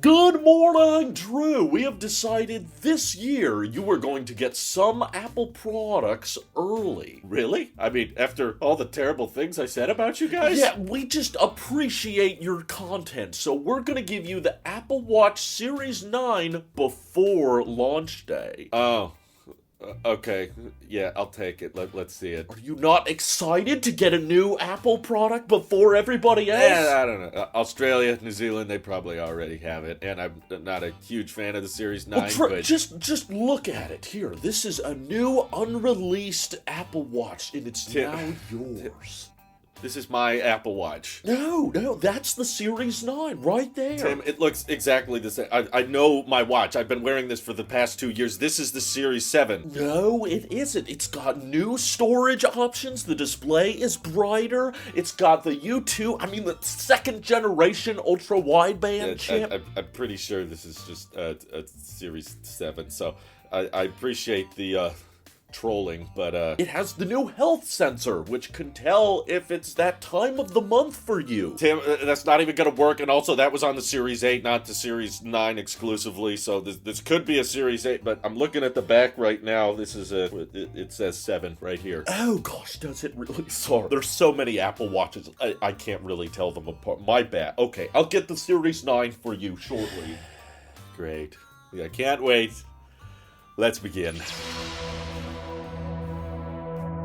Good morning, Drew. We have decided this year you are going to get some Apple products early. Really? I mean, after all the terrible things I said about you guys? Yeah, we just appreciate your content, so we're gonna give you the Apple Watch Series 9 before launch day. Oh. Okay, yeah, I'll take it. Let's see it. Are you not excited to get a new Apple product before everybody else? I don't know. Australia, New Zealand, they probably already have it, and I'm not a huge fan of the Series 9, but... Just look at it here. This is a new, unreleased Apple Watch, and it's now yours. This is my Apple Watch. No, that's the Series 9 right there. Tim, it looks exactly the same. I know my watch. I've been wearing this for the past 2 years. This is the Series 7. No, it isn't. It's got new storage options. The display is brighter. It's got the the second generation ultra wideband chip. I'm pretty sure this is just a Series 7, so I appreciate the... trolling, but it has the new health sensor, which can tell if it's that time of the month for you. Tim, that's not even gonna work, and also that was on the Series 8, not the Series 9 exclusively, so this could be a Series 8, but I'm looking at the back right now. This is it says 7 right here. Oh gosh, does it really? Sorry. There's so many Apple Watches, I can't really tell them apart. My bad. Okay, I'll get the Series 9 for you shortly. Great. I can't wait. Let's begin.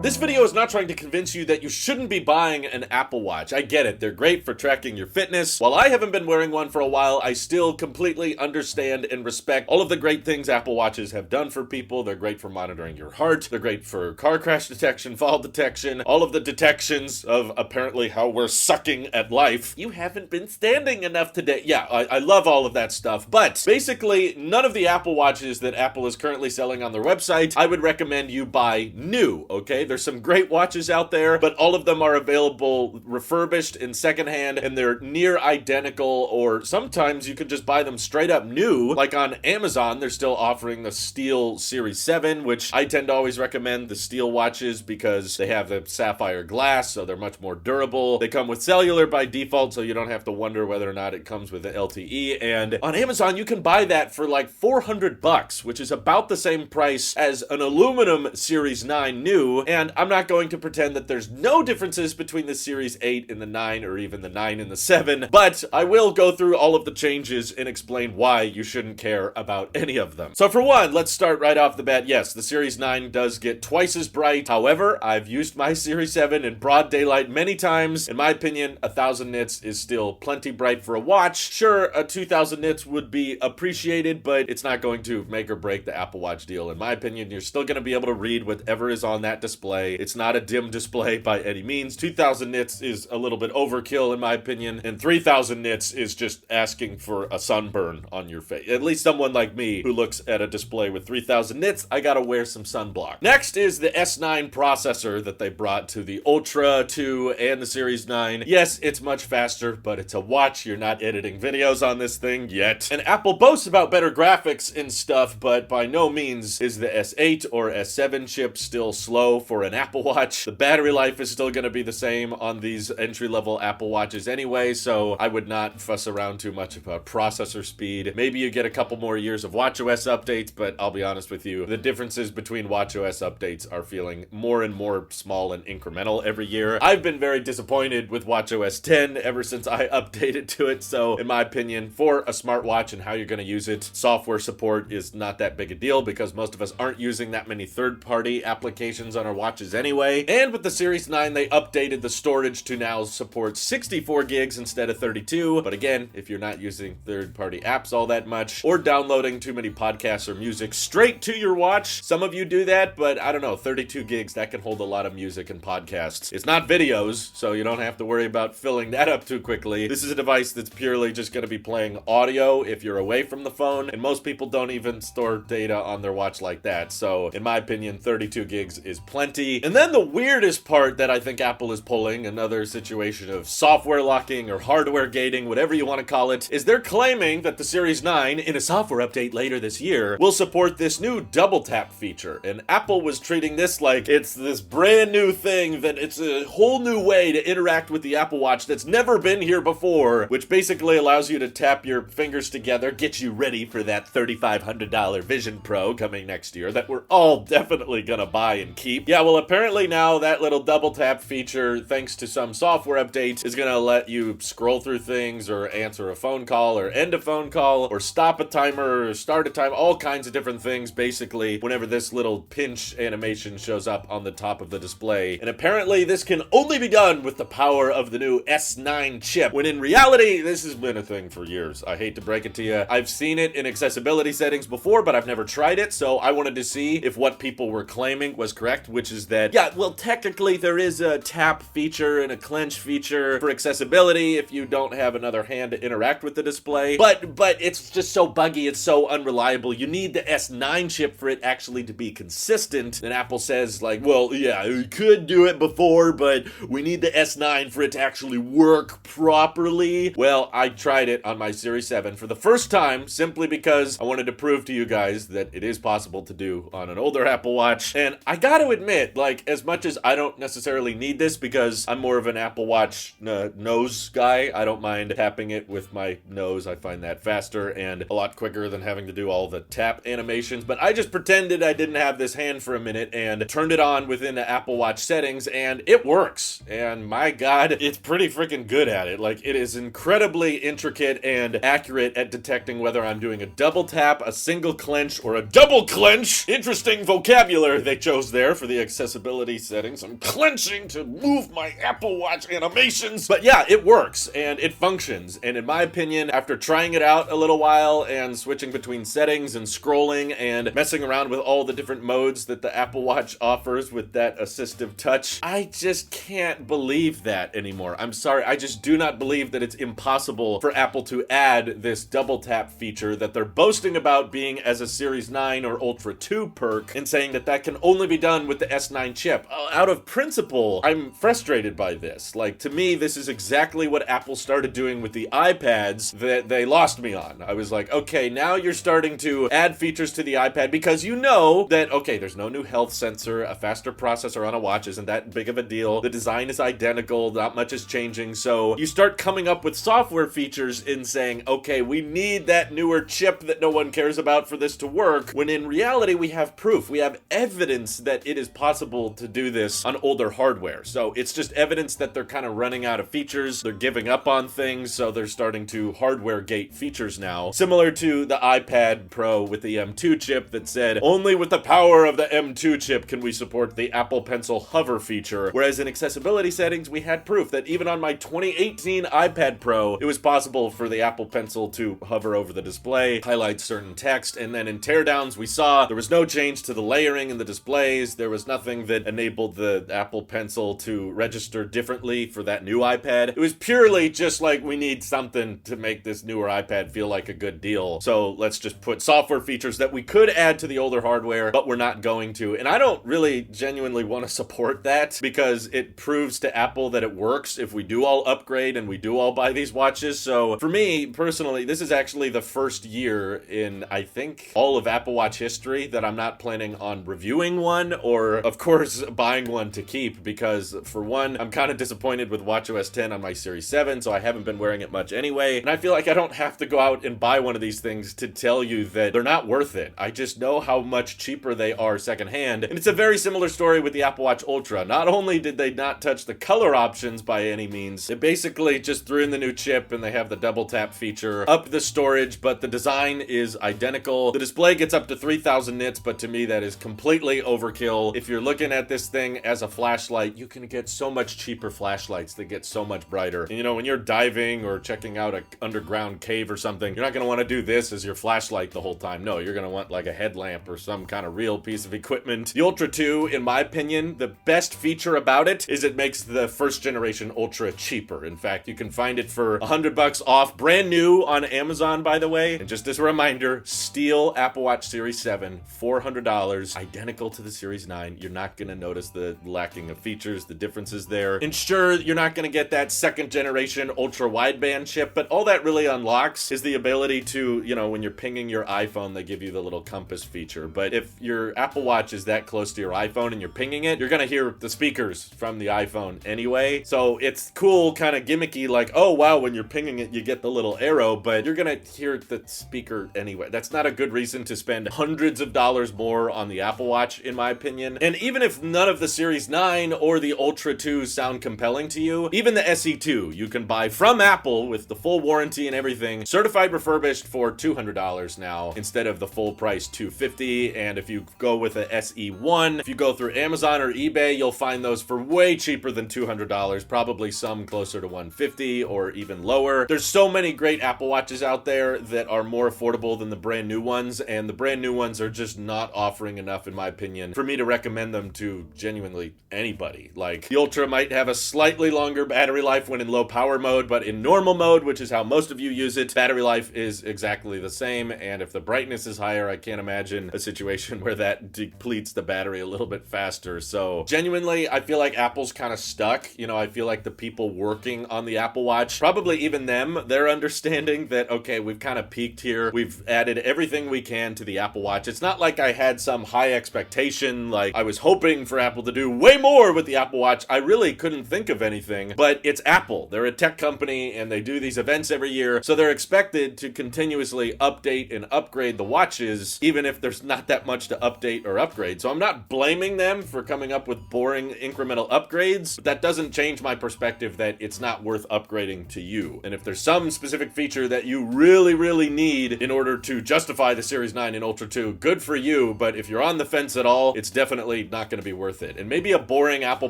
This video is not trying to convince you that you shouldn't be buying an Apple Watch. I get it, they're great for tracking your fitness. While I haven't been wearing one for a while, I still completely understand and respect all of the great things Apple Watches have done for people. They're great for monitoring your heart, they're great for car crash detection, fall detection, all of the detections of apparently how we're sucking at life. You haven't been standing enough today. Yeah, I love all of that stuff, but basically none of the Apple Watches that Apple is currently selling on their website, I would recommend you buy new, okay? There's some great watches out there, but all of them are available refurbished and secondhand, and they're near identical, or sometimes you could just buy them straight up new. Like on Amazon, they're still offering the steel Series 7, which I tend to always recommend the steel watches because they have the sapphire glass, so they're much more durable. They come with cellular by default, so you don't have to wonder whether or not it comes with the LTE, and on Amazon, you can buy that for like $400, which is about the same price as an aluminum Series 9 new, and I'm not going to pretend that there's no differences between the Series 8 and the 9, or even the 9 and the 7, but I will go through all of the changes and explain why you shouldn't care about any of them. So for one, let's start right off the bat. Yes, the Series 9 does get twice as bright. However, I've used my Series 7 in broad daylight many times. In my opinion, 1,000 nits is still plenty bright for a watch. Sure, a 2,000 nits would be appreciated, but it's not going to make or break the Apple Watch deal. In my opinion, you're still going to be able to read whatever is on that display. It's not a dim display by any means. 2,000 nits is a little bit overkill in my opinion, and 3,000 nits is just asking for a sunburn on your face. At least someone like me who looks at a display with 3,000 nits, I gotta wear some sunblock. Next is the S9 processor that they brought to the Ultra 2 and the Series 9. Yes, it's much faster, but it's a watch. You're not editing videos on this thing yet. And Apple boasts about better graphics and stuff, but by no means is the S8 or S7 chip still slow for an Apple Watch. The battery life is still going to be the same on these entry-level Apple Watches anyway, so I would not fuss around too much about processor speed. Maybe you get a couple more years of watchOS updates, but I'll be honest with you, the differences between watchOS updates are feeling more and more small and incremental every year. I've been very disappointed with watchOS 10 ever since I updated to it, so in my opinion, for a smartwatch and how you're going to use it, software support is not that big a deal because most of us aren't using that many third-party applications on our watches anyway. And with the Series 9, they updated the storage to now support 64 gigs instead of 32. But again, if you're not using third-party apps all that much, or downloading too many podcasts or music straight to your watch, some of you do that, but I don't know, 32 gigs, that can hold a lot of music and podcasts. It's not videos, so you don't have to worry about filling that up too quickly. This is a device that's purely just going to be playing audio if you're away from the phone, and most people don't even store data on their watch like that. So in my opinion, 32 gigs is plenty. plenty. And then the weirdest part that I think Apple is pulling, another situation of software locking or hardware gating, whatever you want to call it, is they're claiming that the Series 9, in a software update later this year, will support this new double tap feature. And Apple was treating this like it's this brand new thing, that it's a whole new way to interact with the Apple Watch that's never been here before, which basically allows you to tap your fingers together, get you ready for that $3,500 Vision Pro coming next year that we're all definitely gonna buy and keep. Yeah, well, apparently now that little double tap feature, thanks to some software update, is gonna let you scroll through things or answer a phone call or end a phone call or stop a timer or start a time, all kinds of different things basically whenever this little pinch animation shows up on the top of the display. And apparently this can only be done with the power of the new S9 chip, when in reality this has been a thing for years. I hate to break it to you. I've seen it in accessibility settings before, but I've never tried it, so I wanted to see if what people were claiming was correct, which is that, yeah, well, technically there is a tap feature and a clench feature for accessibility if you don't have another hand to interact with the display, but it's just so buggy, it's so unreliable. You need the S9 chip for it actually to be consistent. And Apple says, like, well, yeah, we could do it before, but we need the S9 for it to actually work properly. Well, I tried it on my Series 7 for the first time simply because I wanted to prove to you guys that it is possible to do on an older Apple Watch. And I gotta admit, like, as much as I don't necessarily need this because I'm more of an Apple Watch nose guy, I don't mind tapping it with my nose. I find that faster and a lot quicker than having to do all the tap animations. But I just pretended I didn't have this hand for a minute and turned it on within the Apple Watch settings, and it works. And my God, it's pretty freaking good at it. Like, it is incredibly intricate and accurate at detecting whether I'm doing a double tap, a single clench, or a double clench. Interesting vocabulary they chose there for the accessibility settings. I'm clenching to move my Apple Watch animations. But yeah, it works and it functions. And in my opinion, after trying it out a little while and switching between settings and scrolling and messing around with all the different modes that the Apple Watch offers with that assistive touch, I just can't believe that anymore. I'm sorry, I just do not believe that it's impossible for Apple to add this double tap feature that they're boasting about being as a Series 9 or Ultra 2 perk, and saying that that can only be done with the S9 chip. Out of principle, I'm frustrated by this. Like, to me, this is exactly what Apple started doing with the iPads that they lost me on. I was like, okay, now you're starting to add features to the iPad because you know that, okay, there's no new health sensor, a faster processor on a watch isn't that big of a deal, the design is identical, not much is changing, so you start coming up with software features in saying, okay, we need that newer chip that no one cares about for this to work, when in reality we have proof, we have evidence that it is possible to do this on older hardware. So it's just evidence that they're kind of running out of features, they're giving up on things, so they're starting to hardware gate features now, similar to the iPad Pro with the M2 chip that said, only with the power of the M2 chip can we support the Apple Pencil hover feature, whereas in accessibility settings we had proof that even on my 2018 iPad Pro, it was possible for the Apple Pencil to hover over the display, highlight certain text, and then in teardowns we saw there was no change to the layering in the displays, there was nothing that enabled the Apple Pencil to register differently for that new iPad. It was purely just like, we need something to make this newer iPad feel like a good deal, so let's just put software features that we could add to the older hardware, but we're not going to. And I don't really genuinely want to support that because it proves to Apple that it works if we do all upgrade and we do all buy these watches. So for me personally, this is actually the first year in, I think, all of Apple Watch history that I'm not planning on reviewing one or, of course, buying one to keep, because for one, I'm kind of disappointed with watchOS 10 on my Series 7, so I haven't been wearing it much anyway, and I feel like I don't have to go out and buy one of these things to tell you that they're not worth it. I just know how much cheaper they are secondhand, and it's a very similar story with the Apple Watch Ultra. Not only did they not touch the color options by any means, they basically just threw in the new chip and they have the double tap feature, up the storage, but the design is identical. The display gets up to 3000 nits, but to me that is completely overkill. If you're looking at this thing as a flashlight, you can get so much cheaper flashlights that get so much brighter. And you know, when you're diving or checking out an underground cave or something, you're not going to want to do this as your flashlight the whole time. No, you're going to want like a headlamp or some kind of real piece of equipment. The Ultra 2, in my opinion, the best feature about it is it makes the first generation Ultra cheaper. In fact, you can find it for $100 off, brand new on Amazon, by the way. And just as a reminder, steal Apple Watch Series 7, $400, identical to the Series 9. You're not gonna notice the lacking of features, the differences there. And sure, you're not gonna get that second generation ultra wideband chip, but all that really unlocks is the ability to, you know, when you're pinging your iPhone, they give you the little compass feature. But if your Apple Watch is that close to your iPhone and you're pinging it, you're gonna hear the speakers from the iPhone anyway. So it's cool, kind of gimmicky, like, oh wow, when you're pinging it, you get the little arrow, but you're gonna hear the speaker anyway. That's not a good reason to spend hundreds of dollars more on the Apple Watch, in my opinion. And even if none of the Series 9 or the Ultra 2 sound compelling to you, even the SE2 you can buy from Apple with the full warranty and everything, certified refurbished for $200 now instead of the full price $250. And if you go with a SE1, if you go through Amazon or eBay, you'll find those for way cheaper than $200, probably some closer to $150 or even lower. There's so many great Apple Watches out there that are more affordable than the brand new ones, and the brand new ones are just not offering enough, in my opinion, for me to recommend them to genuinely anybody. Like, the Ultra might have a slightly longer battery life when in low power mode, but in normal mode, which is how most of you use it, battery life is exactly the same. And if the brightness is higher, I can't imagine a situation where that depletes the battery a little bit faster. So genuinely, I feel like Apple's kind of stuck. You know, I feel like the people working on the Apple Watch, probably even them, they're understanding that, okay, we've kind of peaked here. We've added everything we can to the Apple Watch. It's not like I had some high expectation, like I was hoping for Apple to do way more with the Apple Watch. I really couldn't think of anything, but it's Apple. They're a tech company and they do these events every year, so they're expected to continuously update and upgrade the watches, even if there's not that much to update or upgrade. So I'm not blaming them for coming up with boring incremental upgrades, but that doesn't change my perspective that it's not worth upgrading to you. And if there's some specific feature that you really need in order to justify the Series 9 and Ultra 2, good for you, but if you're on the fence at all, it's definitely not going to be worth it. And maybe a boring Apple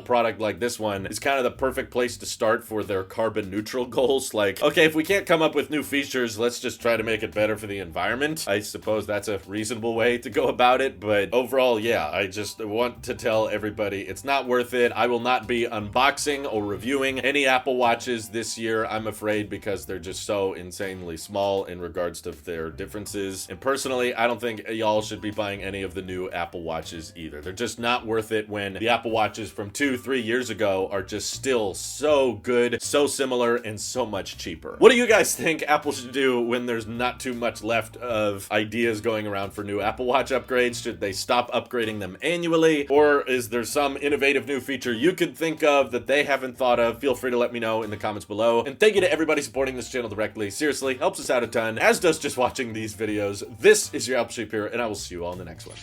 product like this one is kind of the perfect place to start for their carbon neutral goals. Like, okay, if we can't come up with new features, let's just try to make it better for the environment. I suppose that's a reasonable way to go about it, but overall, yeah, I just want to tell everybody it's not worth it. I will not be unboxing or reviewing any Apple Watches this year, I'm afraid, because they're just so insanely small in regards to their differences. And personally, I don't think y'all should be buying any of the new Apple Watches either. They're just not worth it when the Apple Watches from 2-3 years ago are just still so good, so similar, and so much cheaper. What do you guys think Apple should do when there's not too much left of ideas going around for new Apple Watch upgrades? Should they stop upgrading them annually? Or is there some innovative new feature you could think of that they haven't thought of? Feel free to let me know in the comments below. And thank you to everybody supporting this channel directly. Seriously, helps us out a ton, as does just watching these videos. This is your Apple Sheep here, and I will see you all in the next one.